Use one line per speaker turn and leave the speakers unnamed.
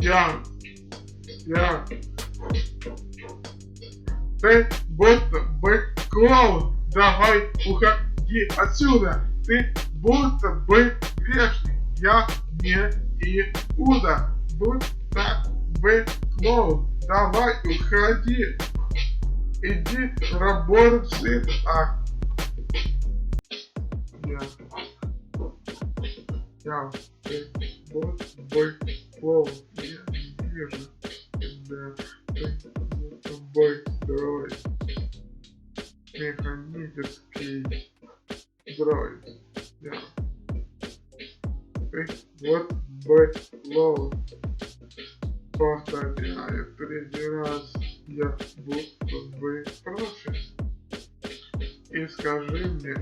Я. Ты будто бы клоун. Давай уходи отсюда. Ты будто бы грешник. Я не Иуда. Будто бы клоун. Давай уходи. Иди работать в цирк. Ты будто бы клоун. Я вижу. Да, ты будто бы дроид. Механический дроид. Ты вот бы клоун. Повторяю 3 раз. Я будто бы профи. И скажи мне,